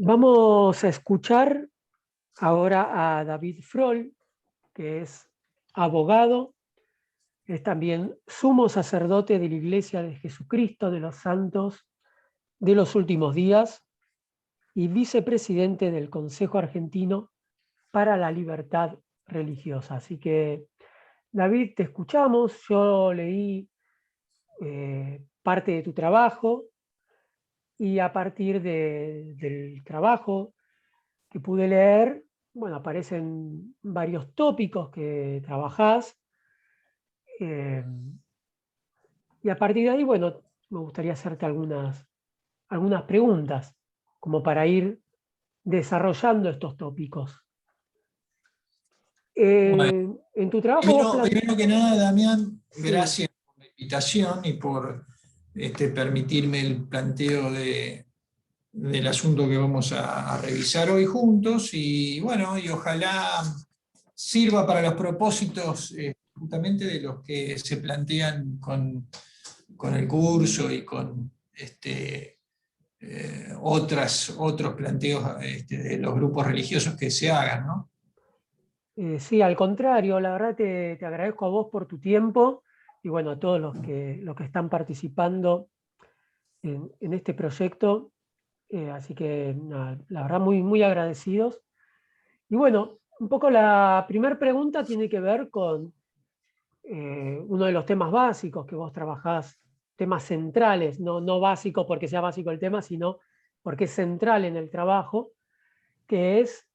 Vamos a escuchar ahora a David Froll, que es abogado, es también sumo sacerdote de la Iglesia de Jesucristo de los Santos de los Últimos Días y vicepresidente del Consejo Argentino para la Libertad Religiosa. Así que, David, te escuchamos. Yo leí parte de tu trabajo y a partir del trabajo que pude leer, bueno, aparecen varios tópicos que trabajás, eh, y a partir de ahí, bueno, me gustaría hacerte algunas preguntas, como para ir desarrollando estos tópicos. Bueno, En tu trabajo vos primero que nada, Damián, Sí. gracias por la invitación y por permitirme el planteo del asunto que vamos a revisar hoy juntos. Y bueno, y ojalá sirva para los propósitos justamente de los que se plantean con el curso y con otros planteos de los grupos religiosos que se hagan, ¿no? Sí, al contrario, la verdad te agradezco a vos por tu tiempo y bueno, a todos los que están participando en este proyecto. Así que nada, la verdad muy agradecidos. Y bueno, un poco la primera pregunta tiene que ver con uno de los temas básicos que vos trabajás, temas centrales, no básico porque sea básico el tema, sino porque es central en el trabajo, que es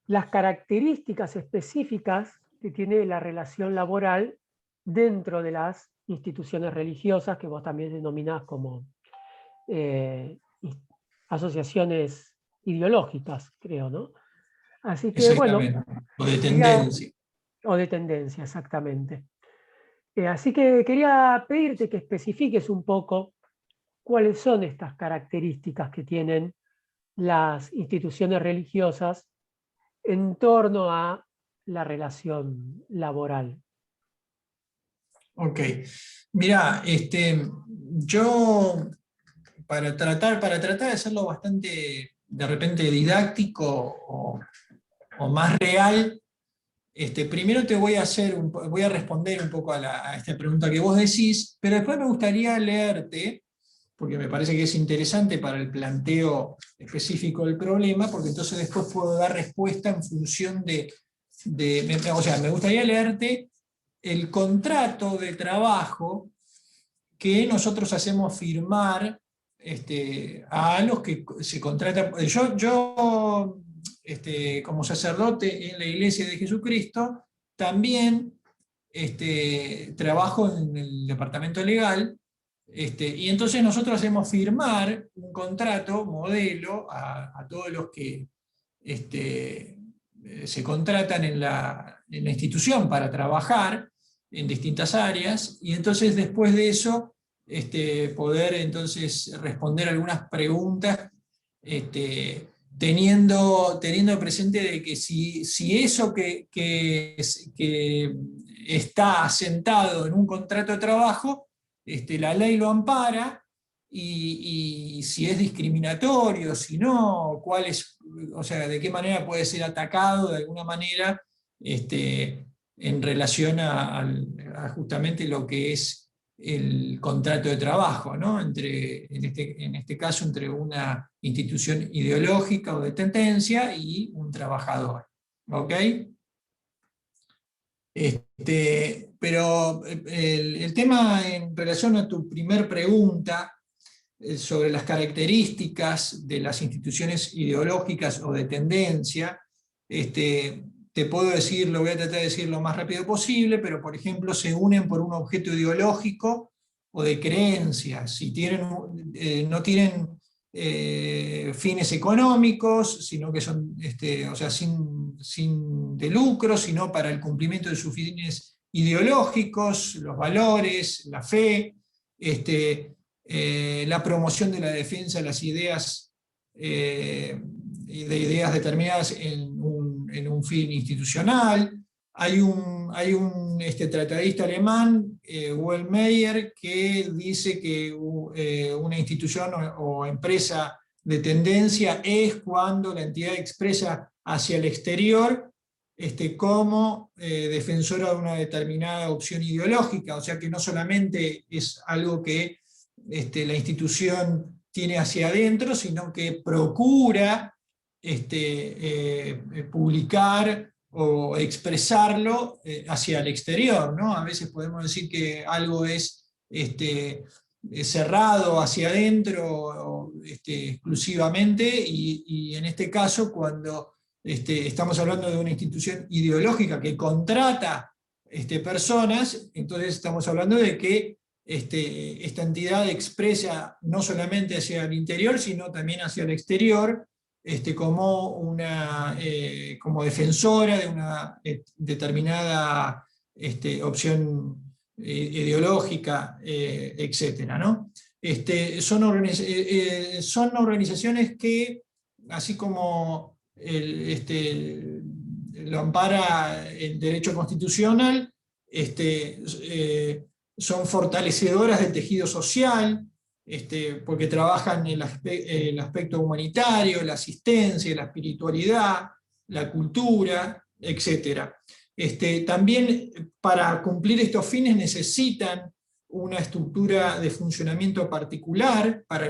las características específicas que tiene la relación laboral dentro de las instituciones religiosas, que vos también denominás como asociaciones ideológicas, creo, ¿no? Así que, bueno, Exactamente. O de quería, tendencia. o de tendencia, exactamente. Así que quería pedirte que especifiques un poco cuáles son estas características que tienen las instituciones religiosas en torno a la relación laboral. Ok. Mira, yo para tratar de hacerlo bastante de repente didáctico o más real, primero te voy a voy a responder un poco a esta pregunta que vos decís, pero después me gustaría leerte, porque me parece que es interesante para el planteo específico del problema, porque entonces después puedo dar respuesta en función o sea, me gustaría leerte el contrato de trabajo que nosotros hacemos firmar a los que se contratan. Yo como sacerdote en la Iglesia de Jesucristo, también trabajo en el departamento legal, y entonces nosotros hacemos firmar un contrato modelo a todos los que se contratan en la institución para trabajar en distintas áreas, y entonces después de eso poder entonces responder algunas preguntas, teniendo presente de que si eso que está asentado en un contrato de trabajo, la ley lo ampara, y si es discriminatorio, si no, cuál es, o sea, de qué manera puede ser atacado de alguna manera en relación a justamente lo que es el contrato de trabajo, ¿no? En este caso, entre una institución ideológica o de tendencia y un trabajador. ¿Ok? Pero el tema en relación a tu primer pregunta sobre las características de las instituciones ideológicas o de tendencia, te puedo decir, lo voy a tratar de decir lo más rápido posible, pero por ejemplo se unen por un objeto ideológico o de creencias, si no tienen fines económicos, sino que son, o sea, sin de lucro, sino para el cumplimiento de sus fines ideológicos, los valores, la fe, la promoción de la defensa de las ideas, de ideas determinadas en un fin institucional. Hay un tratadista alemán Wellmeyer, que dice que una institución o empresa de tendencia es cuando la entidad expresa hacia el exterior como defensora de una determinada opción ideológica, o sea que no solamente es algo que la institución tiene hacia adentro, sino que procura publicar o expresarlo hacia el exterior, ¿no? A veces podemos decir que algo es cerrado hacia adentro exclusivamente, y en este caso, cuando estamos hablando de una institución ideológica que contrata personas, entonces estamos hablando de que esta entidad expresa no solamente hacia el interior, sino también hacia el exterior, como defensora de una determinada opción ideológica, etc., ¿no? Son organizaciones que, así como lo ampara el derecho constitucional, son fortalecedoras del tejido social, porque trabajan el aspecto humanitario, la asistencia, la espiritualidad, la cultura, etc. También, para cumplir estos fines, necesitan una estructura de funcionamiento particular para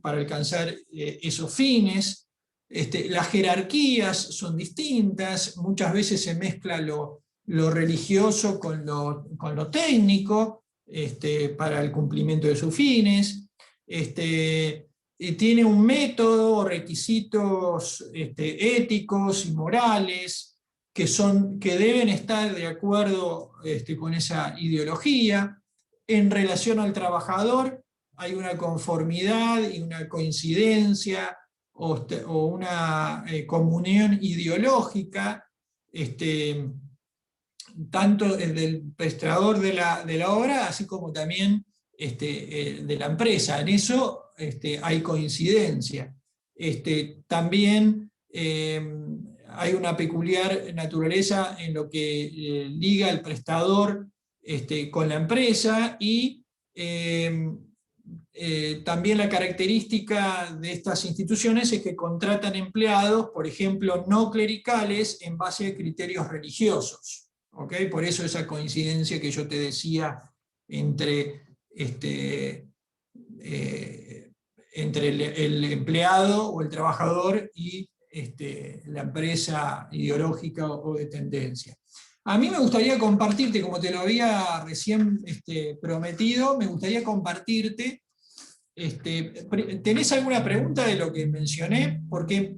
alcanzar esos fines. Las jerarquías son distintas, muchas veces se mezcla lo religioso con lo técnico, para el cumplimiento de sus fines. Tiene un método, requisitos éticos y morales que deben estar de acuerdo con esa ideología. En relación al trabajador, hay una conformidad y una coincidencia o una comunión ideológica, tanto el del prestador de la obra, así como también de la empresa. En eso hay coincidencia. También hay una peculiar naturaleza en lo que liga el prestador con la empresa, y también la característica de estas instituciones es que contratan empleados, por ejemplo, no clericales, en base a criterios religiosos. ¿Okay? Por eso esa coincidencia que yo te decía entre el empleado o el trabajador y la empresa ideológica o de tendencia. A mí me gustaría compartirte, como te lo había recién prometido, me gustaría compartirte. ¿Tenés alguna pregunta de lo que mencioné? Porque,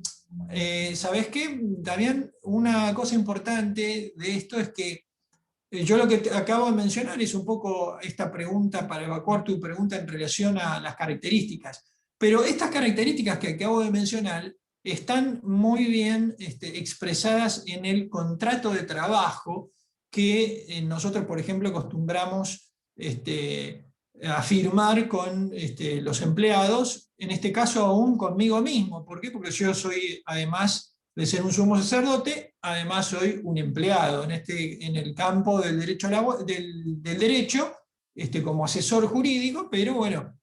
¿sabés qué? También una cosa importante de esto es que yo lo que te acabo de mencionar es un poco esta pregunta para evacuar tu pregunta en relación a las características. Pero estas características que acabo de mencionar están muy bien expresadas en el contrato de trabajo que nosotros, por ejemplo, acostumbramos a firmar con los empleados, en este caso aún conmigo mismo. ¿Por qué? Porque yo soy, además de ser un sumo sacerdote, además soy un empleado en el campo del derecho, del derecho, como asesor jurídico, pero bueno,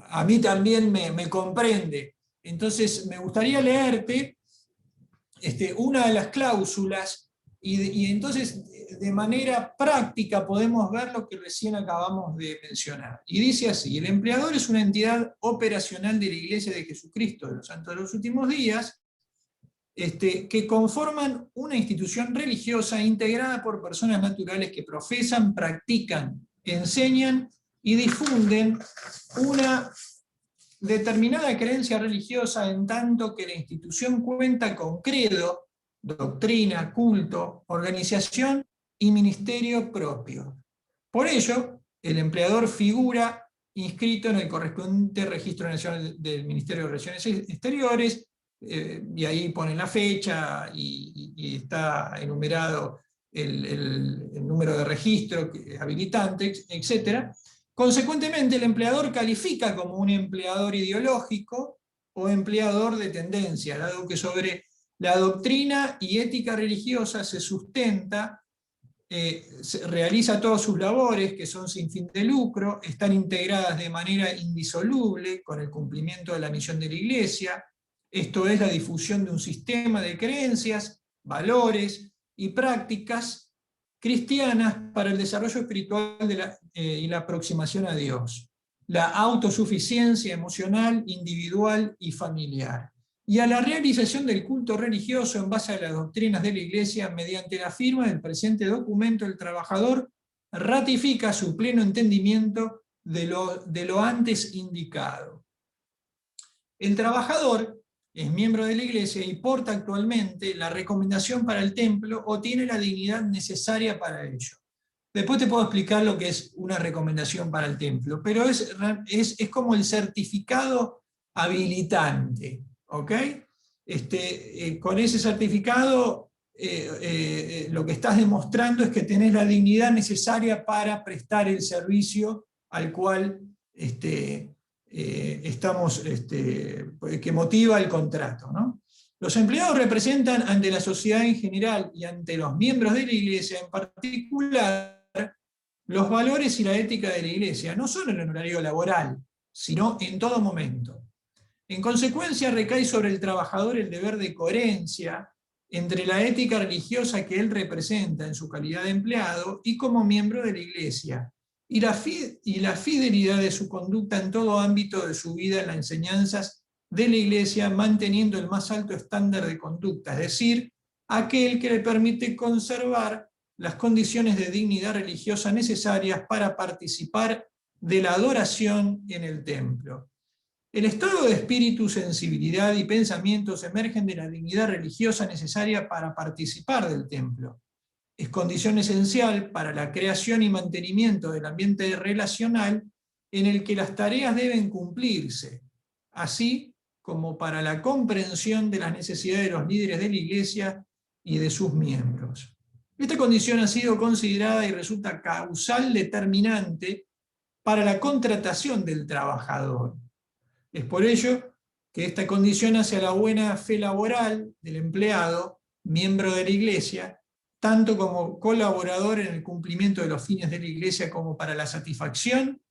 a mí también me comprende. Entonces me gustaría leerte una de las cláusulas, y entonces de manera práctica podemos ver lo que recién acabamos de mencionar. Y dice así: el empleador es una entidad operacional de la Iglesia de Jesucristo de los Santos de los Últimos Días, que conforman una institución religiosa integrada por personas naturales que profesan, practican, enseñan y difunden una determinada creencia religiosa, en tanto que la institución cuenta con credo, doctrina, culto, organización y ministerio propio. Por ello, el empleador figura inscrito en el correspondiente Registro Nacional del Ministerio de Relaciones Exteriores, y ahí ponen la fecha y está enumerado el número de registro habilitante, etc. Consecuentemente, el empleador califica como un empleador ideológico o empleador de tendencia, dado que sobre la doctrina y ética religiosa se sustenta realiza todas sus labores, que son sin fin de lucro, están integradas de manera indisoluble con el cumplimiento de la misión de la Iglesia. Esto es la difusión de un sistema de creencias, valores y prácticas cristianas para el desarrollo espiritual y la aproximación a Dios, la autosuficiencia emocional, individual y familiar, y a la realización del culto religioso en base a las doctrinas de la Iglesia. Mediante la firma del presente documento, el trabajador ratifica su pleno entendimiento de lo antes indicado. El trabajador es miembro de la Iglesia y porta actualmente la recomendación para el templo o tiene la dignidad necesaria para ello. Después te puedo explicar lo que es una recomendación para el templo, pero es como el certificado habilitante, ¿ok? Con ese certificado lo que estás demostrando es que tenés la dignidad necesaria para prestar el servicio al cual que motiva el contrato, ¿no? Los empleados representan ante la sociedad en general y ante los miembros de la Iglesia en particular los valores y la ética de la Iglesia, no solo en el horario laboral, sino en todo momento. En consecuencia, recae sobre el trabajador el deber de coherencia entre la ética religiosa que él representa en su calidad de empleado y como miembro de la Iglesia, y la fidelidad de su conducta en todo ámbito de su vida en las enseñanzas de la Iglesia, manteniendo el más alto estándar de conducta, es decir, aquel que le permite conservar las condiciones de dignidad religiosa necesarias para participar de la adoración en el templo. El estado de espíritu, sensibilidad y pensamientos emergen de la dignidad religiosa necesaria para participar del templo. Es condición esencial para la creación y mantenimiento del ambiente relacional en el que las tareas deben cumplirse, así como para la comprensión de las necesidades de los líderes de la Iglesia y de sus miembros. Esta condición ha sido considerada y resulta causal determinante para la contratación del trabajador. Es por ello que esta condición hace a la buena fe laboral del empleado, miembro de la Iglesia, tanto como colaborador en el cumplimiento de los fines de la Iglesia como para la satisfacción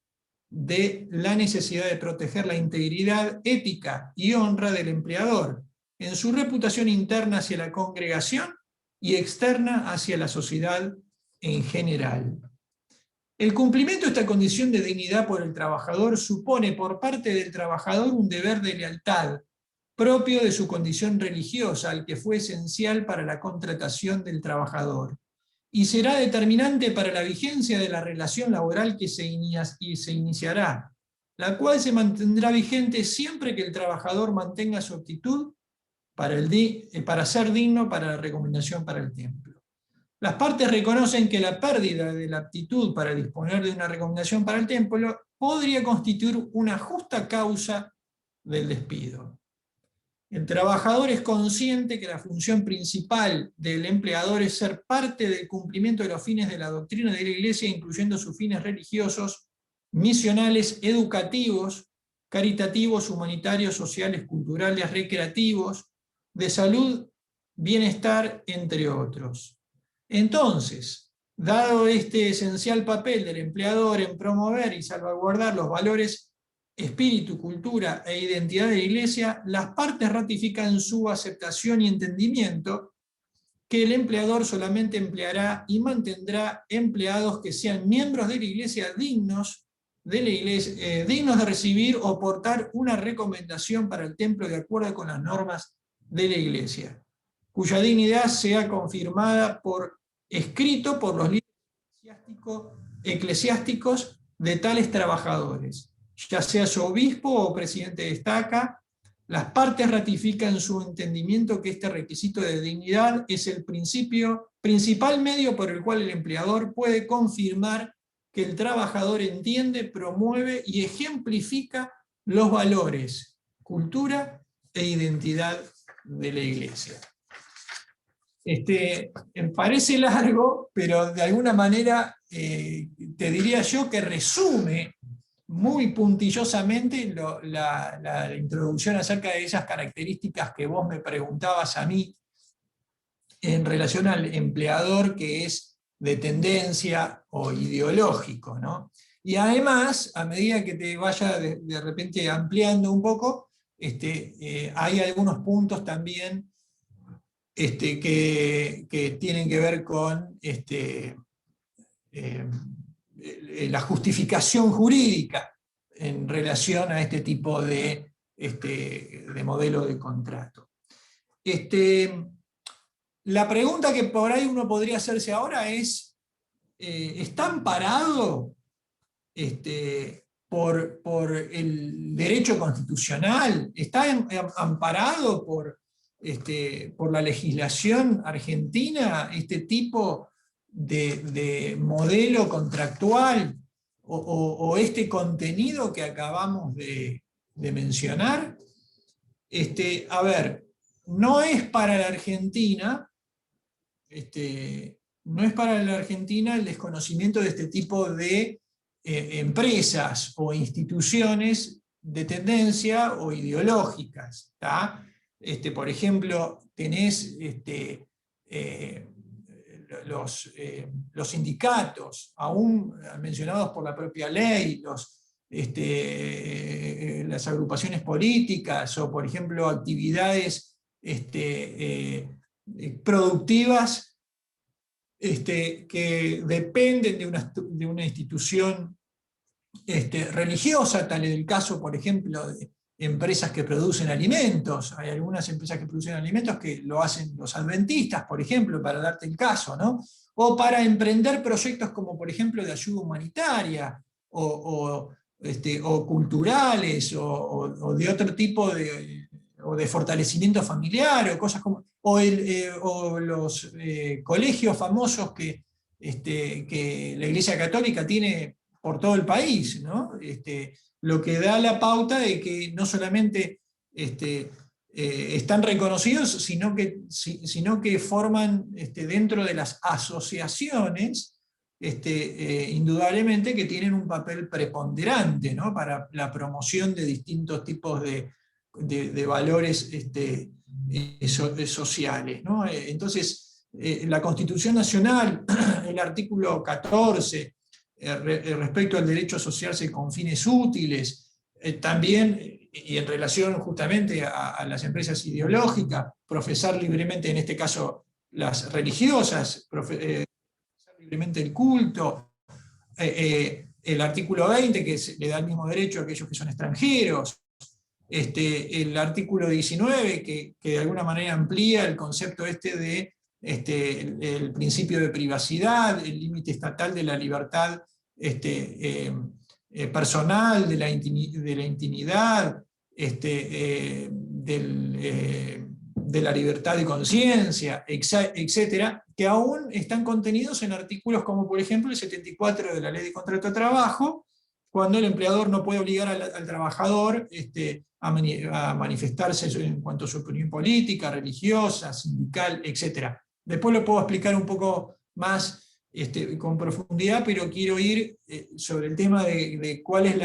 de la necesidad de proteger la integridad ética y honra del empleador en su reputación interna hacia la congregación y externa hacia la sociedad en general. El cumplimiento de esta condición de dignidad por el trabajador supone por parte del trabajador un deber de lealtad propio de su condición religiosa, al que fue esencial para la contratación del trabajador, y será determinante para la vigencia de la relación laboral que se iniciará, la cual se mantendrá vigente siempre que el trabajador mantenga su actitud para ser digno para la recomendación para el templo. Las partes reconocen que la pérdida de la aptitud para disponer de una recomendación para el templo podría constituir una justa causa del despido. El trabajador es consciente que la función principal del empleador es ser parte del cumplimiento de los fines de la doctrina de la Iglesia, incluyendo sus fines religiosos, misionales, educativos, caritativos, humanitarios, sociales, culturales, recreativos, de salud, bienestar, entre otros. Entonces, dado este esencial papel del empleador en promover y salvaguardar los valores, espíritu, cultura e identidad de la Iglesia, las partes ratifican su aceptación y entendimiento que el empleador solamente empleará y mantendrá empleados que sean miembros de la Iglesia dignos de recibir o portar una recomendación para el templo de acuerdo con las normas de la Iglesia, cuya dignidad sea confirmada por escrito por los líderes eclesiásticos de tales trabajadores, ya sea su obispo o presidente de estaca. Las partes ratifican su entendimiento que este requisito de dignidad es el principal medio por el cual el empleador puede confirmar que el trabajador entiende, promueve y ejemplifica los valores, cultura e identidad de la Iglesia. Parece largo, pero de alguna manera te diría yo que resume muy puntillosamente la introducción acerca de esas características que vos me preguntabas a mí en relación al empleador, que es de tendencia o ideológico, ¿no? Y además, a medida que te vaya de repente ampliando un poco, hay algunos puntos también que tienen que ver con la justificación jurídica en relación a este tipo de modelo de contrato. La pregunta que por ahí uno podría hacerse ahora es, ¿está amparado por el derecho constitucional? ¿Está amparado por la legislación argentina este tipo de modelo contractual o este contenido que acabamos de mencionar? A ver, no es para la Argentina, no es para la Argentina el desconocimiento de este tipo de empresas o instituciones de tendencia o ideológicas. Por ejemplo, tenés los sindicatos, aún mencionados por la propia ley, las agrupaciones políticas o, por ejemplo, actividades productivas que dependen de una institución religiosa, tal es el caso, por ejemplo, de empresas que producen alimentos. Hay algunas empresas que producen alimentos que lo hacen los adventistas, por ejemplo, para darte el caso, ¿no? O para emprender proyectos como, por ejemplo, de ayuda humanitaria, o culturales, o de otro tipo o de fortalecimiento familiar, o cosas como, o los colegios famosos que la Iglesia Católica tiene por todo el país, ¿no? Lo que da la pauta de que no solamente están reconocidos, sino que forman dentro de las asociaciones, indudablemente que tienen un papel preponderante, ¿no? Para la promoción de distintos tipos de valores sociales, ¿no? Entonces, la Constitución Nacional, el artículo 14, respecto al derecho a asociarse con fines útiles, también, y en relación justamente a las empresas ideológicas, profesar libremente, en este caso las religiosas, profesar libremente el culto, el artículo 20, que le da el mismo derecho a aquellos que son extranjeros, el artículo 19, que de alguna manera amplía el concepto de el principio de privacidad, el límite estatal de la libertad personal, de la intimidad, de la libertad de conciencia, etcétera, que aún están contenidos en artículos como, por ejemplo, el 74 de la Ley de Contrato de Trabajo, cuando el empleador no puede obligar al trabajador a manifestarse en cuanto a su opinión política, religiosa, sindical, etc. Después lo puedo explicar un poco más con profundidad, pero quiero ir sobre el tema de cuál es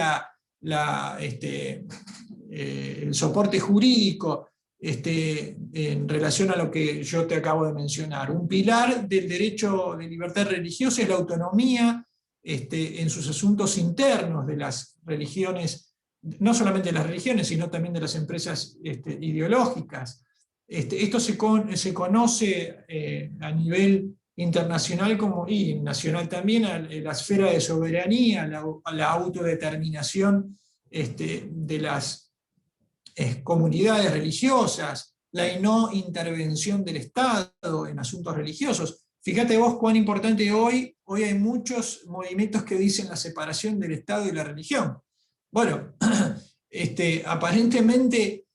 el soporte jurídico en relación a lo que yo te acabo de mencionar. Un pilar del derecho de libertad religiosa es la autonomía en sus asuntos internos de las religiones, no solamente de las religiones, sino también de las empresas ideológicas. Esto se conoce a nivel internacional y nacional también, a la esfera de soberanía, a la autodeterminación de las comunidades religiosas, la no intervención del Estado en asuntos religiosos. Fíjate vos cuán importante hoy hay muchos movimientos que dicen la separación del Estado y la religión. Bueno, aparentemente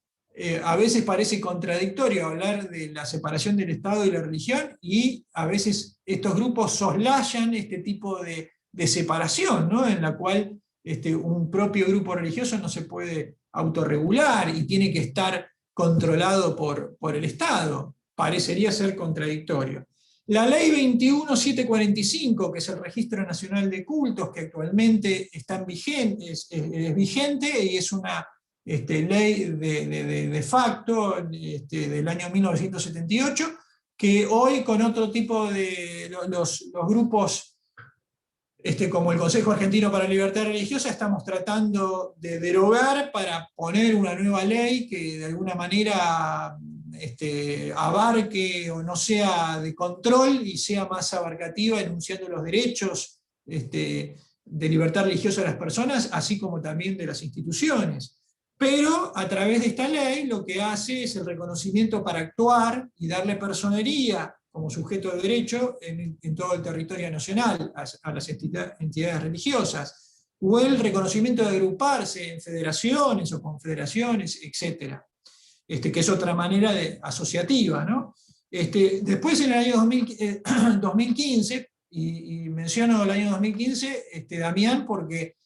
a veces parece contradictorio hablar de la separación del Estado y la religión, y a veces estos grupos soslayan este tipo de separación, ¿no? En la cual un propio grupo religioso no se puede autorregular y tiene que estar controlado por el Estado. Parecería ser contradictorio. La ley 21.745, que es el Registro Nacional de Cultos, que actualmente es vigente y es una ley de facto del año 1978, que hoy con otro tipo de los grupos como el Consejo Argentino para la Libertad Religiosa estamos tratando de derogar para poner una nueva ley que de alguna manera abarque o no sea de control y sea más abarcativa, enunciando los derechos de libertad religiosa de las personas, así como también de las instituciones. Pero a través de esta ley lo que hace es el reconocimiento para actuar y darle personería como sujeto de derecho en todo el territorio nacional a las entidades religiosas, o el reconocimiento de agruparse en federaciones o confederaciones, etc., que es otra manera asociativa, ¿no? Después en el año 2015, y menciono el año 2015, Damián, porque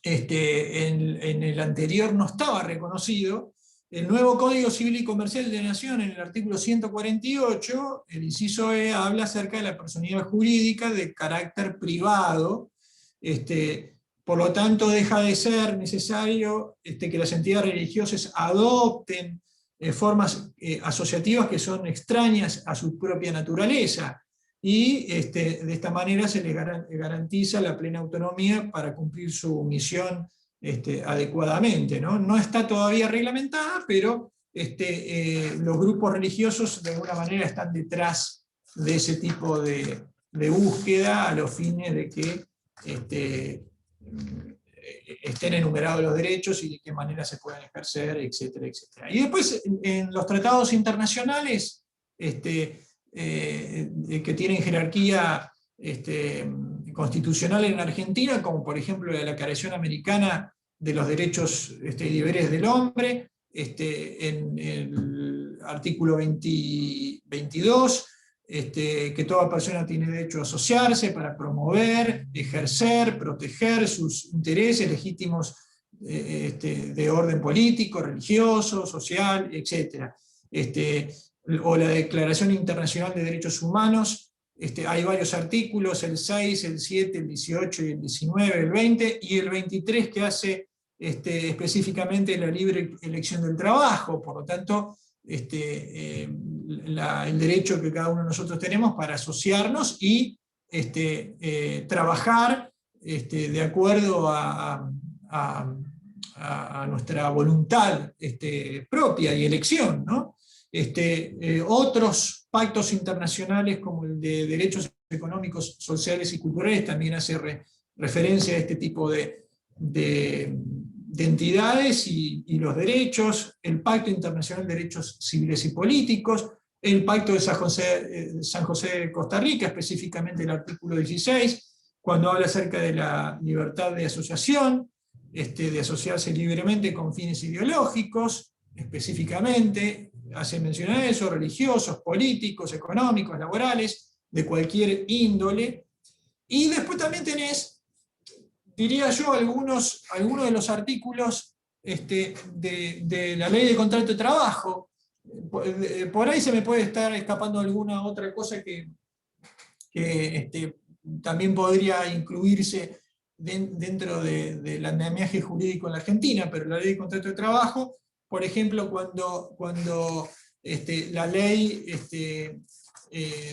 en el anterior no estaba reconocido. El nuevo Código Civil y Comercial de la Nación, en el artículo 148, el inciso E, habla acerca de la personalidad jurídica de carácter privado. Por lo tanto, deja de ser necesario que las entidades religiosas adopten formas asociativas que son extrañas a su propia naturaleza. Y de esta manera se les garantiza la plena autonomía para cumplir su misión adecuadamente, ¿no? No está todavía reglamentada, pero los grupos religiosos de alguna manera están detrás de ese tipo de búsqueda a los fines de que estén enumerados los derechos y de qué manera se pueden ejercer, etcétera, etcétera. Y después en los tratados internacionales que tienen jerarquía constitucional en Argentina, como por ejemplo la Declaración Americana de los Derechos y Deberes del Hombre, en el artículo 22, que toda persona tiene derecho a asociarse para promover, ejercer, proteger sus intereses legítimos de orden político, religioso, social, etc. O la Declaración Internacional de Derechos Humanos, hay varios artículos, el 6, el 7, el 18, el 19, el 20, y el 23 que hace específicamente la libre elección del trabajo, por lo tanto, el derecho que cada uno de nosotros tenemos para asociarnos y trabajar de acuerdo a nuestra voluntad propia y elección, ¿no? Otros pactos internacionales como el de derechos económicos, sociales y culturales también hace referencia a este tipo de entidades y los derechos, el Pacto Internacional de Derechos Civiles y Políticos, el Pacto de San José de Costa Rica, específicamente el artículo 16, cuando habla acerca de la libertad de asociación, de asociarse libremente con fines ideológicos, específicamente, hace mención a eso, religiosos, políticos, económicos, laborales, de cualquier índole. Y después también tenés, diría yo, algunos de los artículos de la ley de contrato de trabajo. Por ahí se me puede estar escapando alguna otra cosa que también podría incluirse dentro del andamiaje jurídico en la Argentina, pero la ley de contrato de trabajo, por ejemplo, cuando la ley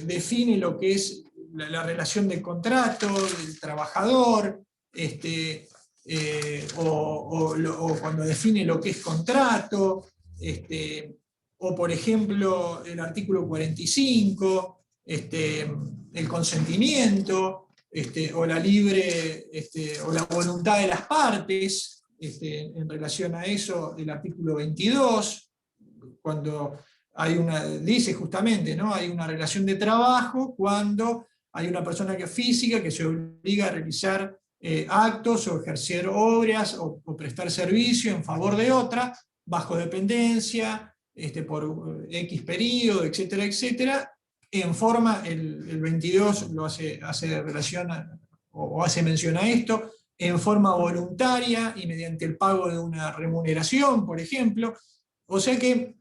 define lo que es la relación del contrato, del trabajador, o cuando define lo que es contrato, o por ejemplo el artículo 45, el consentimiento, o la libre, o la voluntad de las partes, en relación a eso, el artículo 22, cuando dice justamente, ¿no? Hay una relación de trabajo cuando hay una persona física que se obliga a realizar actos o ejercer obras o prestar servicio en favor de otra, bajo dependencia, por X periodo, etcétera, etcétera, en forma, el 22 lo hace relación o hace mención a esto, en forma voluntaria y mediante el pago de una remuneración, por ejemplo. O sea que,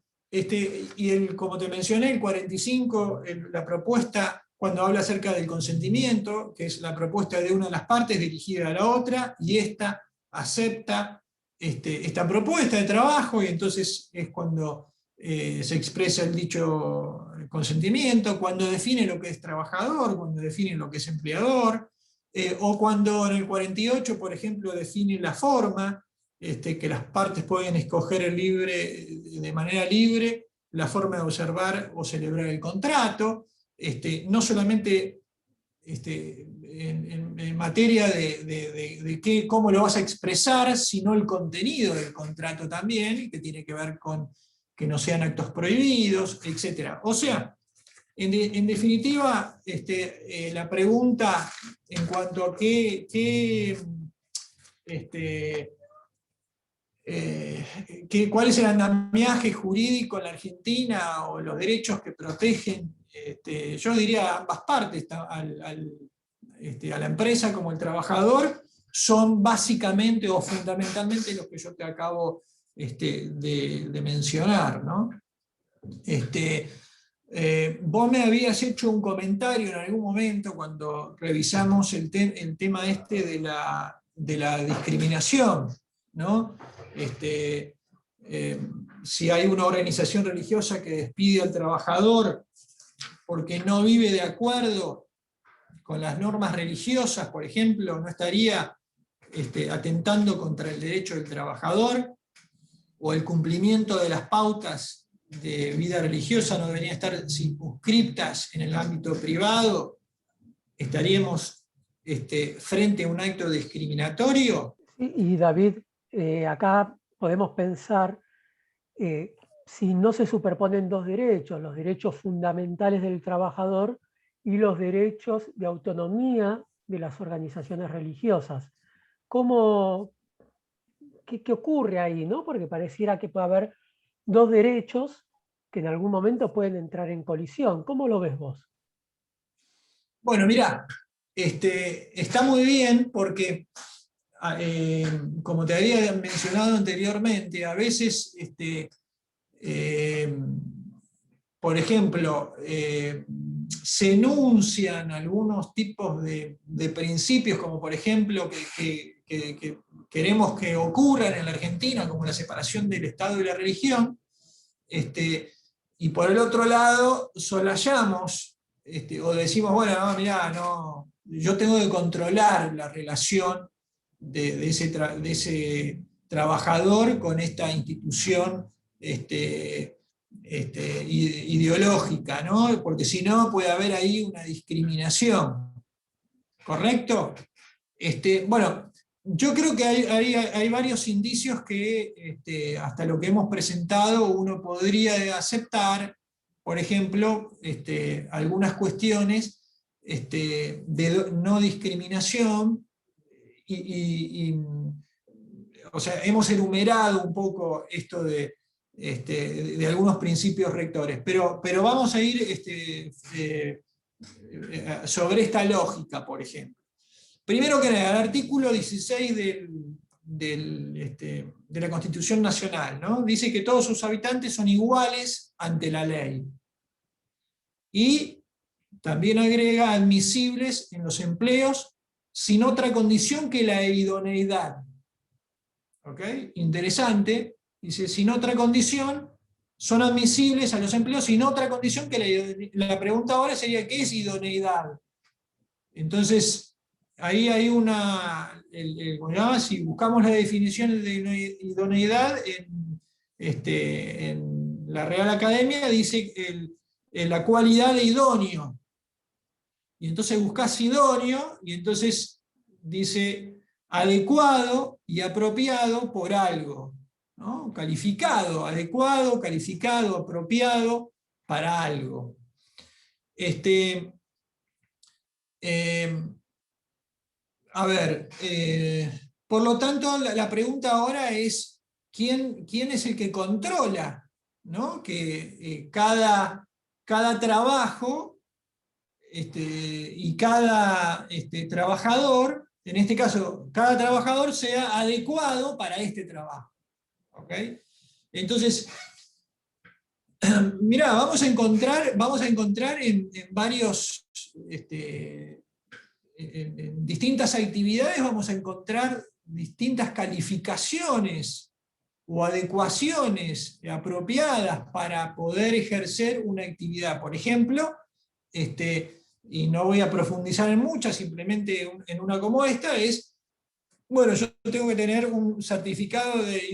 como te mencioné, el 45, la propuesta, cuando habla acerca del consentimiento, que es la propuesta de una de las partes dirigida a la otra, y esta acepta esta propuesta de trabajo, y entonces es cuando se expresa el dicho consentimiento, cuando define lo que es trabajador, cuando define lo que es empleador, o cuando en el 48, por ejemplo, define la forma, que las partes pueden escoger de manera libre la forma de observar o celebrar el contrato, no solamente en materia de cómo lo vas a expresar, sino el contenido del contrato también, que tiene que ver con que no sean actos prohibidos, etc. O sea, en definitiva, la pregunta en cuanto a cuál es el andamiaje jurídico en la Argentina o los derechos que protegen, yo diría a ambas partes, a la empresa como el trabajador, son básicamente o fundamentalmente los que yo te acabo de mencionar, ¿no? Vos me habías hecho un comentario en algún momento cuando revisamos el tema de la discriminación, ¿no? Si hay una organización religiosa que despide al trabajador porque no vive de acuerdo con las normas religiosas, por ejemplo, no estaría atentando contra el derecho del trabajador, o el cumplimiento de las pautas de vida religiosa no deberían estar circunscriptas en el ámbito privado, estaríamos frente a un acto discriminatorio. Y David, acá podemos pensar, si no se superponen dos derechos, los derechos fundamentales del trabajador y los derechos de autonomía de las organizaciones religiosas. ¿Qué ocurre ahí, ¿no? Porque pareciera que puede haber dos derechos que en algún momento pueden entrar en colisión. ¿Cómo lo ves vos? Bueno, mirá, está muy bien porque, como te había mencionado anteriormente, a veces, por ejemplo, se enuncian algunos tipos de principios, como por ejemplo que queremos que ocurran en la Argentina, como la separación del Estado y la religión, y por el otro lado solayamos, o decimos, bueno, no, mirá, no, yo tengo que controlar la relación de ese trabajador con esta institución ideológica, ¿no? Porque si no puede haber ahí una discriminación, ¿correcto? Bueno, yo creo que hay varios indicios que hasta lo que hemos presentado uno podría aceptar, por ejemplo, algunas cuestiones de no discriminación, o sea, hemos enumerado un poco esto de algunos principios rectores, pero vamos a ir sobre esta lógica, por ejemplo. Primero que nada, el artículo 16 de la Constitución Nacional, ¿no? Dice que todos sus habitantes son iguales ante la ley. Y también agrega admisibles en los empleos sin otra condición que la idoneidad. ¿Ok? Interesante. Dice, sin otra condición, son admisibles a los empleos sin otra condición que la idoneidad. La pregunta ahora sería, ¿qué es idoneidad? Entonces, ahí hay si buscamos la definición de idoneidad en la Real Academia, dice la cualidad de idóneo. Y entonces buscas idóneo, y entonces dice adecuado y apropiado por algo, ¿no? Calificado, adecuado, calificado, apropiado para algo. A ver, por lo tanto, la pregunta ahora es, ¿quién es el que controla, ¿no? Que cada trabajo y cada trabajador, en este caso, cada trabajador sea adecuado para este trabajo. ¿Ok? Entonces, mirá, vamos a encontrar en varios... en distintas actividades vamos a encontrar distintas calificaciones o adecuaciones apropiadas para poder ejercer una actividad. Por ejemplo, y no voy a profundizar en muchas, simplemente en una como esta, es, bueno, yo tengo que tener un certificado de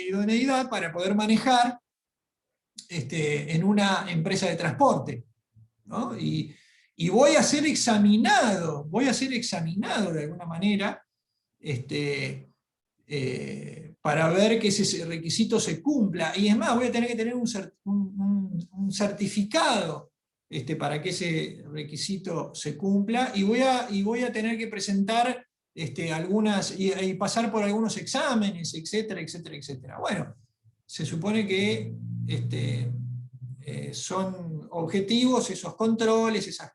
idoneidad para poder manejar en una empresa de transporte, ¿no? Y voy a ser examinado de alguna manera, para ver que ese requisito se cumpla. Y es más, voy a tener que tener un certificado para que ese requisito se cumpla, y voy a tener que presentar algunas, y pasar por algunos exámenes, etcétera, etcétera, etcétera. Bueno, se supone que son objetivos esos controles, esas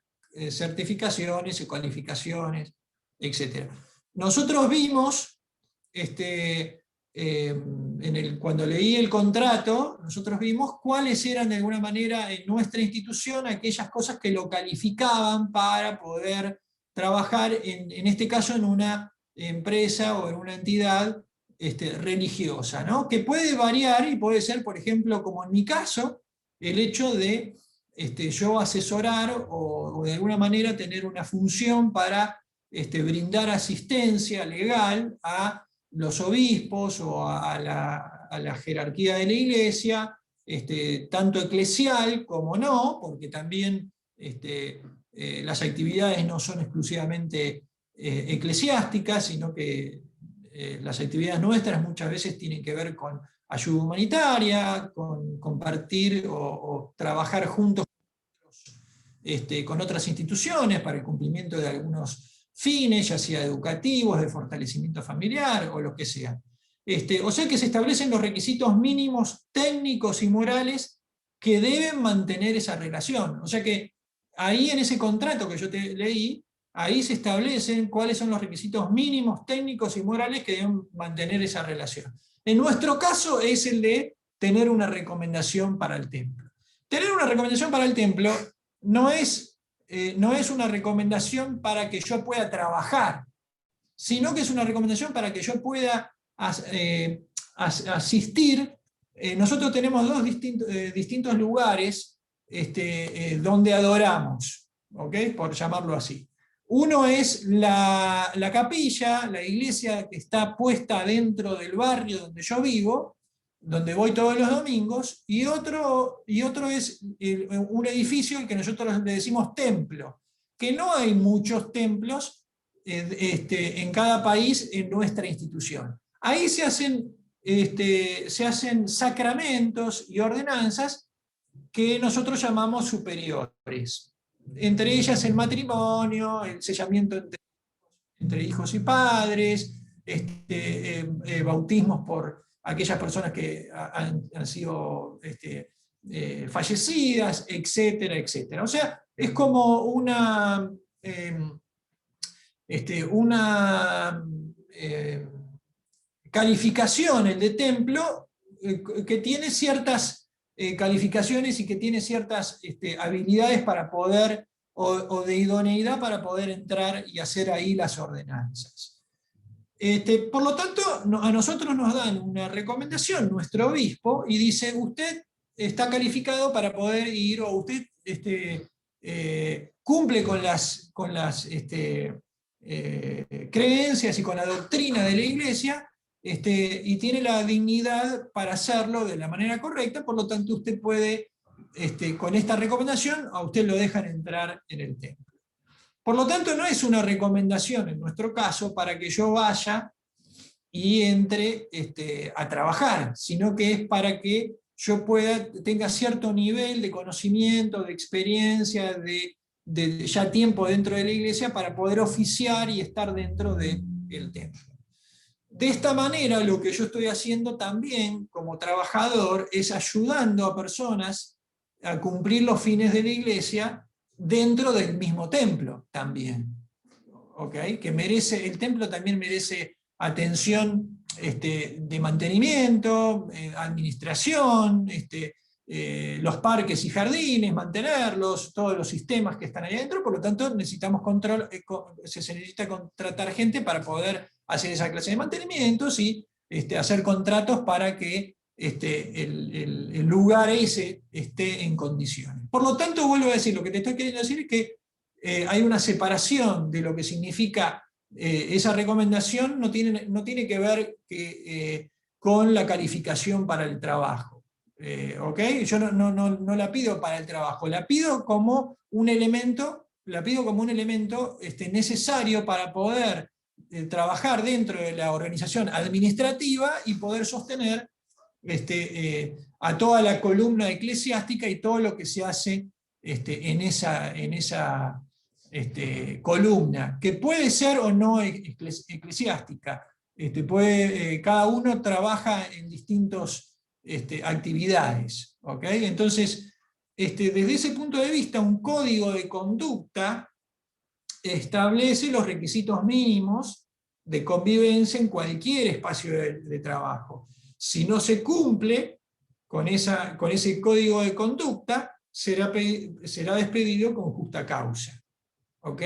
certificaciones y cualificaciones, etcétera. Nosotros vimos, cuando leí el contrato, nosotros vimos cuáles eran de alguna manera en nuestra institución aquellas cosas que lo calificaban para poder trabajar, en este caso, en una empresa o en una entidad religiosa, ¿no? Que puede variar y puede ser, por ejemplo, como en mi caso, el hecho de yo asesorar o de alguna manera tener una función para brindar asistencia legal a los obispos o a la jerarquía de la iglesia, tanto eclesial como no, porque también las actividades no son exclusivamente eclesiásticas, sino que las actividades nuestras muchas veces tienen que ver con ayuda humanitaria, con compartir o trabajar juntos con otras instituciones para el cumplimiento de algunos fines, ya sea educativos, de fortalecimiento familiar o lo que sea. O sea que se establecen los requisitos mínimos técnicos y morales que deben mantener esa relación. O sea que ahí, en ese contrato que yo te leí, ahí se establecen cuáles son los requisitos mínimos técnicos y morales que deben mantener esa relación. En nuestro caso es el de tener una recomendación para el templo. Tener una recomendación para el templo no es una recomendación para que yo pueda trabajar, sino que es una recomendación para que yo pueda asistir. Nosotros tenemos dos distintos lugares donde adoramos, ¿okay? Por llamarlo así. Uno es la capilla, la iglesia que está puesta dentro del barrio donde yo vivo, donde voy todos los domingos, y otro es un edificio al que nosotros le decimos templo, que no hay muchos templos en cada país en nuestra institución. Ahí se hacen sacramentos y ordenanzas que nosotros llamamos superiores. Entre ellas el matrimonio, el sellamiento entre hijos y padres, bautismos por aquellas personas que han sido fallecidas, etcétera, etcétera. O sea, es como una calificación, el de templo, que tiene ciertas calificaciones y que tiene ciertas habilidades para poder, o de idoneidad para poder entrar y hacer ahí las ordenanzas. Por lo tanto, a nosotros nos dan una recomendación, nuestro obispo, y dice: usted está calificado para poder ir, o usted cumple con las creencias y con la doctrina de la iglesia, y tiene la dignidad para hacerlo de la manera correcta. Por lo tanto, usted puede, con esta recomendación, a usted lo dejan entrar en el templo. Por lo tanto, no es una recomendación, en nuestro caso, para que yo vaya y entre a trabajar, sino que es para que yo tenga cierto nivel de conocimiento, de experiencia, de ya tiempo dentro de la iglesia, para poder oficiar y estar dentro del templo. De esta manera, lo que yo estoy haciendo también como trabajador es ayudando a personas a cumplir los fines de la iglesia dentro del mismo templo también. ¿Okay? Que el templo también merece atención de mantenimiento, administración, los parques y jardines, mantenerlos, todos los sistemas que están ahí adentro. Por lo tanto, necesitamos se necesita contratar gente para poder hacer esa clase de mantenimientos y hacer contratos para que el lugar ese esté en condiciones. Por lo tanto, vuelvo a decir, lo que te estoy queriendo decir es que hay una separación de lo que significa esa recomendación, no tiene que ver con la calificación para el trabajo. ¿Okay? Yo no la pido para el trabajo, la pido como un elemento, necesario para poder trabajar dentro de la organización administrativa y poder sostener a toda la columna eclesiástica y todo lo que se hace en esa columna, que puede ser o no eclesiástica. Cada uno trabaja en distintas actividades. ¿Okay? Entonces, desde ese punto de vista, un código de conducta establece los requisitos mínimos de convivencia en cualquier espacio de trabajo. Si no se cumple con ese código de conducta, será despedido con justa causa. ¿Ok?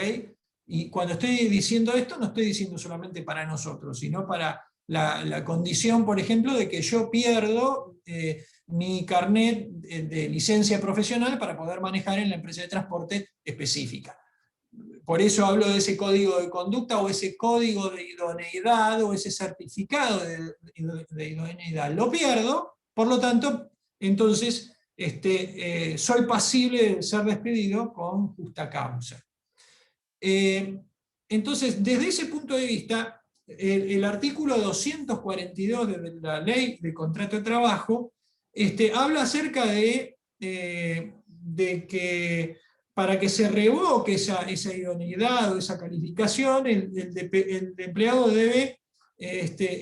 Y cuando estoy diciendo esto, no estoy diciendo solamente para nosotros, sino para la condición, por ejemplo, de que yo pierdo mi carnet de licencia profesional para poder manejar en la empresa de transporte específica. Por eso hablo de ese código de conducta o ese código de idoneidad o ese certificado de idoneidad. Lo pierdo, por lo tanto, entonces soy pasible de ser despedido con justa causa. Entonces, desde ese punto de vista, el artículo 242 de la Ley de Contrato de Trabajo habla acerca de que para que se revoque esa idoneidad o esa calificación, el empleado debe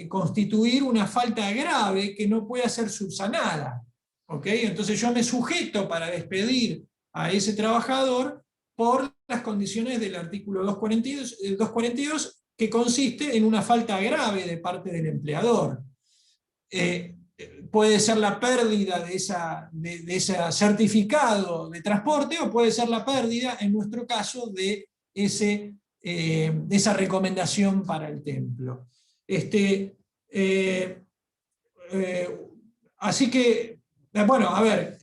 constituir una falta grave que no pueda ser subsanada. ¿Okay? Entonces yo me sujeto para despedir a ese trabajador por las condiciones del artículo 242, que consiste en una falta grave de parte del empleador. Puede ser la pérdida de ese certificado de transporte, o puede ser la pérdida, en nuestro caso, de esa recomendación para el templo. Así que, bueno, a ver,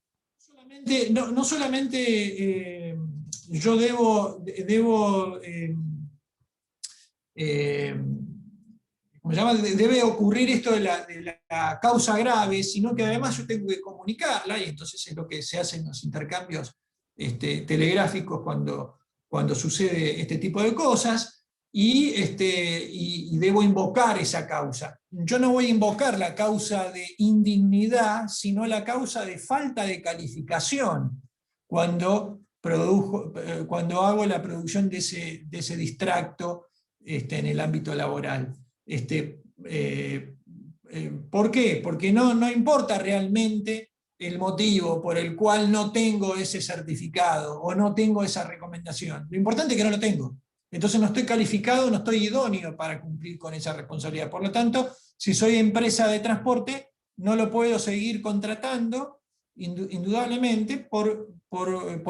no solamente yo debe ocurrir esto de la causa grave, sino que además yo tengo que comunicarla, y entonces es lo que se hace en los intercambios telegráficos cuando sucede este tipo de cosas, y debo invocar esa causa. Yo no voy a invocar la causa de indignidad, sino la causa de falta de calificación, cuando hago la producción de ese distracto en el ámbito laboral. ¿Por qué? Porque no importa realmente el motivo por el cual no tengo ese certificado o no tengo esa recomendación. Lo importante es que no lo tengo. Entonces no estoy calificado, no estoy idóneo para cumplir con esa responsabilidad. Por lo tanto, si soy empresa de transporte, no lo puedo seguir contratando, indudablemente, por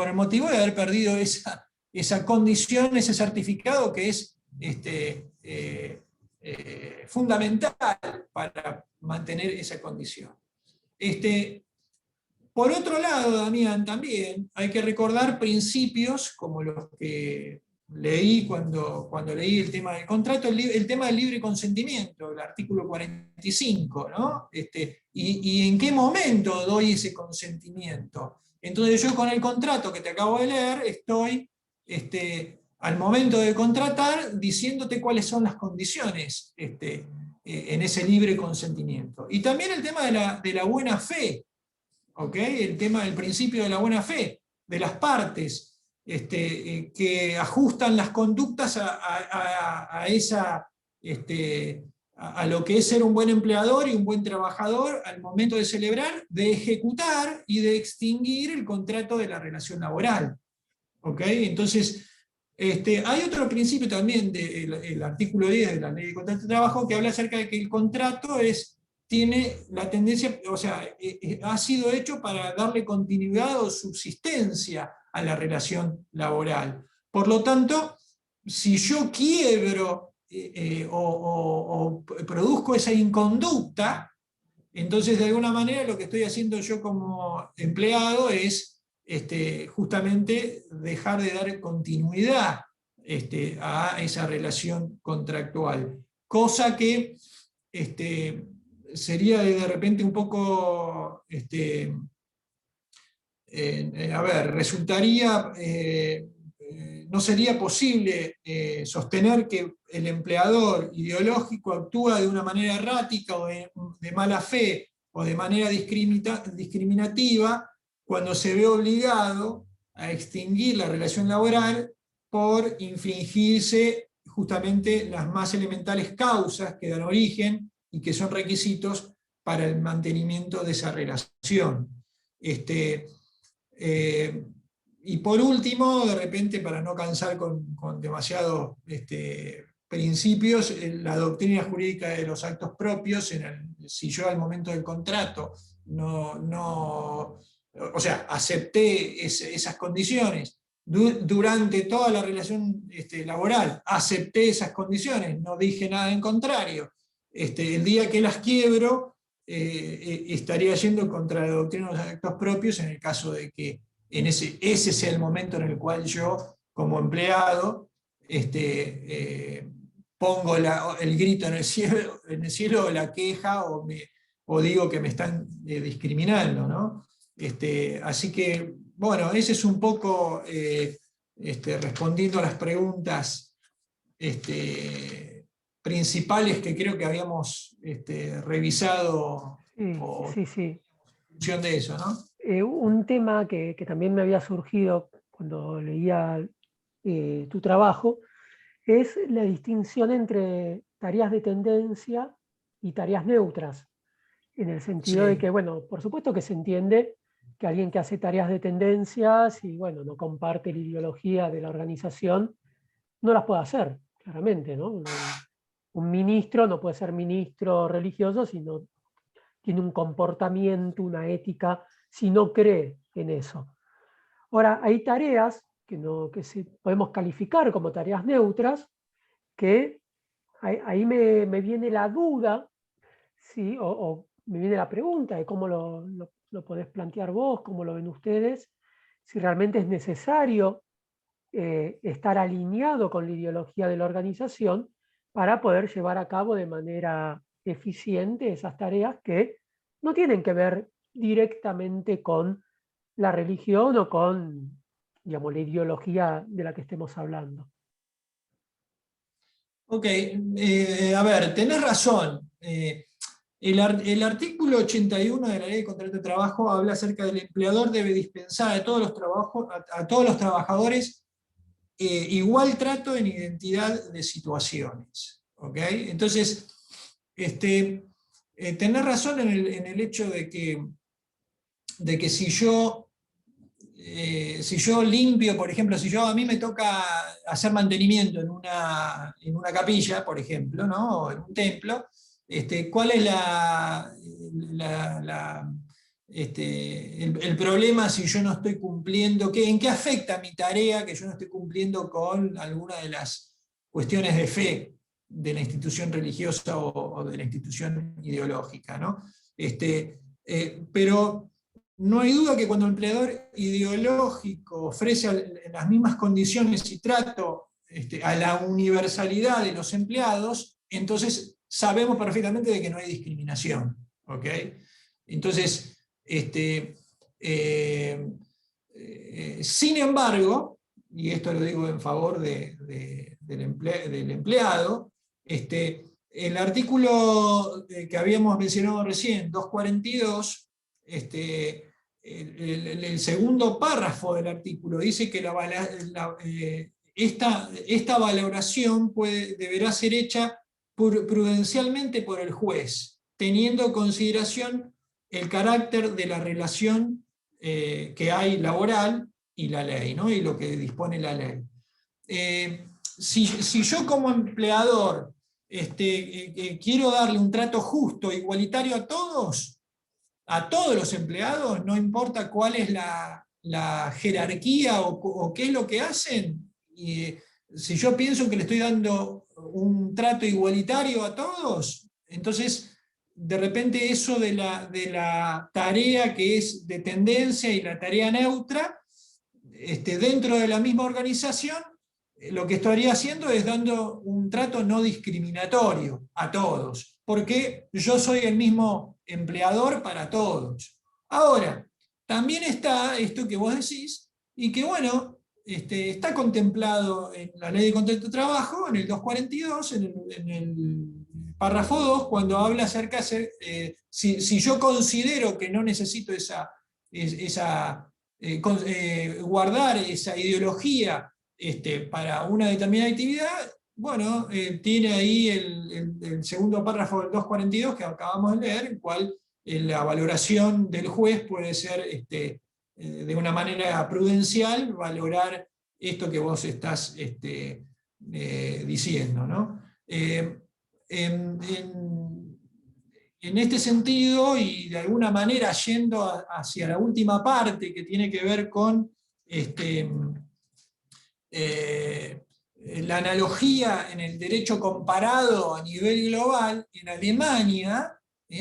el motivo de haber perdido esa condición, ese certificado que es fundamental para mantener esa condición. Por otro lado, Damián, también hay que recordar principios como los que leí cuando leí el tema del contrato, el tema del libre consentimiento, el artículo 45, ¿no? Y en qué momento doy ese consentimiento. Entonces yo con el contrato que te acabo de leer estoy al momento de contratar diciéndote cuáles son las condiciones en ese libre consentimiento. Y también el tema de la buena fe, ¿okay? El tema del principio de la buena fe de las partes, que ajustan las conductas a lo que es ser un buen empleador y un buen trabajador al momento de celebrar, de ejecutar y de extinguir el contrato de la relación laboral. ¿Okay? Entonces, hay otro principio también del artículo 10 de la Ley de Contrato de Trabajo que habla acerca de que el contrato tiene la tendencia, o sea, ha sido hecho para darle continuidad o subsistencia a la relación laboral. Por lo tanto, si yo quiebro o produzco esa inconducta, entonces de alguna manera lo que estoy haciendo yo como empleado es justamente dejar de dar continuidad a esa relación contractual. Cosa que sería de repente un poco, a ver, resultaría, no sería posible sostener que el empleador ideológico actúa de una manera errática o de mala fe o de manera discriminativa cuando se ve obligado a extinguir la relación laboral por infringirse justamente las más elementales causas que dan origen y que son requisitos para el mantenimiento de esa relación. Y por último, de repente, para no cansar con demasiados principios, la doctrina jurídica de los actos propios, si yo al momento del contrato o sea, acepté esas condiciones, durante toda la relación laboral, acepté esas condiciones, no dije nada en contrario, el día que las quiebro, estaría yendo contra la doctrina de los actos propios en el caso de que ese sea el momento en el cual yo, como empleado, pongo el grito en el cielo o la queja o digo que me están discriminando, ¿no? Así que, bueno, ese es un poco respondiendo a las preguntas principales que creo que habíamos revisado Sí. en función de eso, ¿no? Un tema que también me había surgido cuando leía tu trabajo es la distinción entre tareas de tendencia y tareas neutras, en el sentido de Sí. que, bueno, por supuesto que se entiende que alguien que hace tareas de tendencias y, bueno, no comparte la ideología de la organización, no las puede hacer, claramente, ¿no? Un ministro no puede ser ministro religioso si no tiene un comportamiento, una ética, si no cree en eso. Ahora, hay tareas que podemos calificar como tareas neutras, que ahí me viene la duda, ¿sí? O me viene la pregunta de cómo lo podés plantear vos, cómo lo ven ustedes, si realmente es necesario estar alineado con la ideología de la organización para poder llevar a cabo de manera eficiente esas tareas que no tienen que ver directamente con la religión o con, digamos, la ideología de la que estemos hablando. Ok, a ver, tenés razón. El artículo 81 de la Ley de Contrato de Trabajo habla acerca del empleador debe dispensar a todos los trabajadores igual trato en identidad de situaciones. ¿Okay? Entonces, tenés razón en el hecho de que si yo limpio, por ejemplo, si a mí me toca hacer mantenimiento en una capilla, por ejemplo, ¿no? O en un templo, ¿cuál es el problema si yo no estoy cumpliendo? ¿En qué afecta mi tarea que yo no estoy cumpliendo con alguna de las cuestiones de fe de la institución religiosa o de la institución ideológica, ¿no? Pero no hay duda que cuando el empleador ideológico ofrece las mismas condiciones y trato a la universalidad de los empleados, entonces sabemos perfectamente de que no hay discriminación. ¿Okay? Entonces, sin embargo, y esto lo digo en favor del empleado, el artículo que habíamos mencionado recién, 242, el segundo párrafo del artículo dice que esta valoración deberá ser hecha prudencialmente por el juez, teniendo en consideración el carácter de la relación que hay laboral y la ley, ¿no? Y lo que dispone la ley. Si yo como empleador quiero darle un trato justo, igualitario a todos los empleados, no importa cuál es la jerarquía o qué es lo que hacen, si yo pienso que le estoy dando un trato igualitario a todos, entonces de repente eso de la tarea que es de tendencia y la tarea neutra, dentro de la misma organización, lo que estaría haciendo es dando un trato no discriminatorio a todos, porque yo soy el mismo empleador para todos. Ahora, también está esto que vos decís, y que bueno, está contemplado en la Ley de Contrato de Trabajo, en el 242, en el párrafo 2, cuando habla acerca de si yo considero que no necesito guardar esa ideología para una determinada actividad, bueno, tiene ahí el segundo párrafo del 242 que acabamos de leer, en el cual la valoración del juez puede ser de una manera prudencial, valorar esto que vos estás diciendo, ¿no? En, en, en este sentido, y de alguna manera yendo hacia la última parte que tiene que ver con la analogía en el derecho comparado a nivel global, en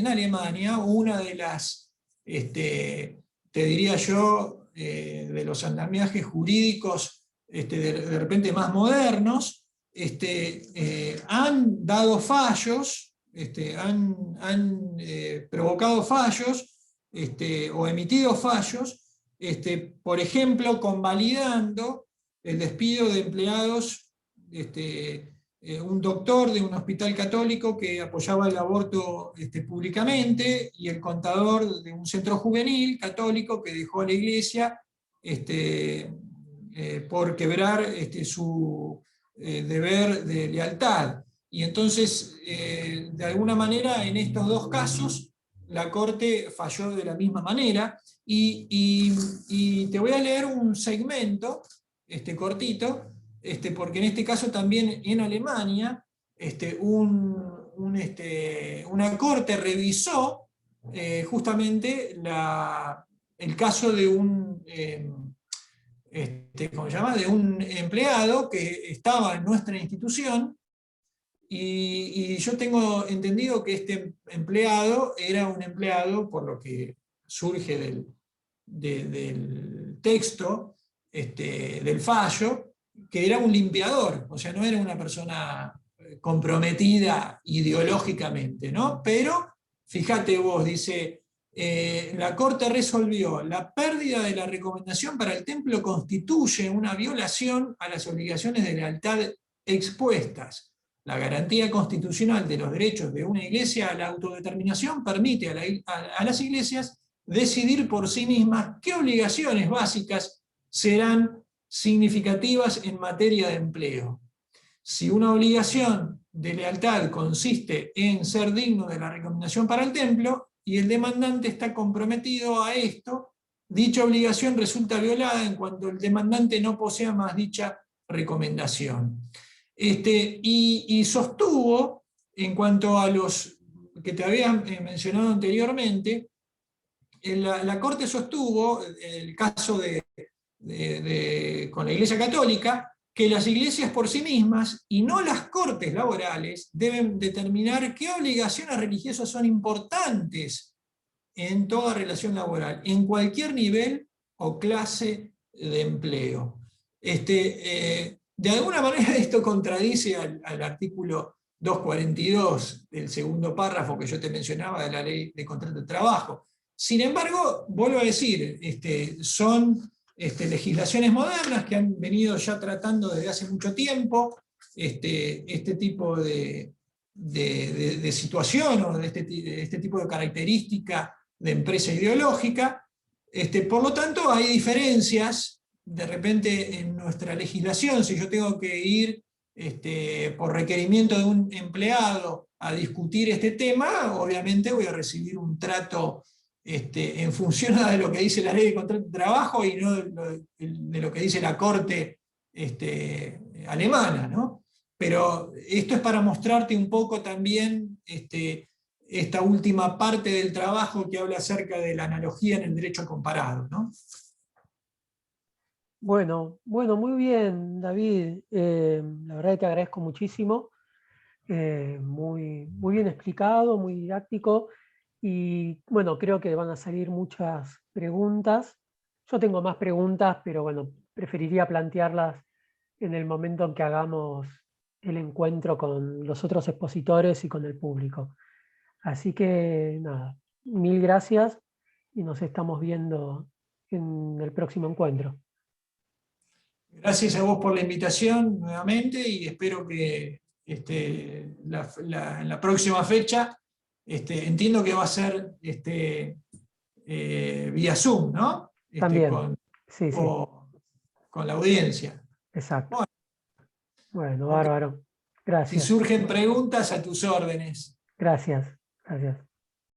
Alemania una de las, te diría yo, de los andamiajes jurídicos de repente más modernos, han dado fallos, han provocado fallos o emitido fallos, por ejemplo, convalidando el despido de empleados, un doctor de un hospital católico que apoyaba el aborto públicamente, y el contador de un centro juvenil católico que dejó a la iglesia por quebrar su deber de lealtad. Y entonces, de alguna manera, en estos dos casos, la Corte falló de la misma manera, y te voy a leer un segmento cortito, porque en este caso también en Alemania una corte revisó justamente el caso de ¿cómo se llama? De un empleado que estaba en nuestra institución, y yo tengo entendido que este empleado era un empleado, por lo que surge del texto del fallo, que era un limpiador, o sea, no era una persona comprometida ideológicamente, ¿no? Pero, fíjate vos, dice, la Corte resolvió: la pérdida de la recomendación para el templo constituye una violación a las obligaciones de lealtad expuestas. La garantía constitucional de los derechos de una iglesia a la autodeterminación permite a las iglesias decidir por sí mismas qué obligaciones básicas serán significativas en materia de empleo. Si una obligación de lealtad consiste en ser digno de la recomendación para el templo, y el demandante está comprometido a esto, dicha obligación resulta violada en cuanto el demandante no posea más dicha recomendación. Y sostuvo, en cuanto a los que te había mencionado anteriormente, la Corte sostuvo, el caso con la Iglesia Católica, que las iglesias por sí mismas, y no las cortes laborales, deben determinar qué obligaciones religiosas son importantes en toda relación laboral, en cualquier nivel o clase de empleo. De alguna manera esto contradice al artículo 242 del segundo párrafo que yo te mencionaba de la Ley de Contrato de Trabajo. Sin embargo, vuelvo a decir, son legislaciones modernas que han venido ya tratando desde hace mucho tiempo este tipo de situación, o de este tipo de característica de empresa ideológica. Por lo tanto, hay diferencias de repente en nuestra legislación. Si yo tengo que ir por requerimiento de un empleado a discutir este tema, obviamente voy a recibir un trato en función de lo que dice la Ley de Contrato de Trabajo, y no de lo que dice la Corte alemana, ¿no? Pero esto es para mostrarte un poco también esta última parte del trabajo que habla acerca de la analogía en el derecho comparado, ¿no? Bueno, muy bien, David. La verdad que te agradezco muchísimo. muy bien explicado, muy didáctico, y bueno, creo que van a salir muchas preguntas. Yo tengo más preguntas, pero bueno, preferiría plantearlas en el momento en que hagamos el encuentro con los otros expositores y con el público. Así que nada, mil gracias y nos estamos viendo en el próximo encuentro. Gracias a vos por la invitación nuevamente y espero que en la próxima fecha, entiendo que va a ser vía Zoom, ¿no? También, sí, sí, Con la audiencia. exacto. Bueno, Bueno, ok. bárbaro. Si Gracias, surgen preguntas, a tus órdenes. gracias, gracias.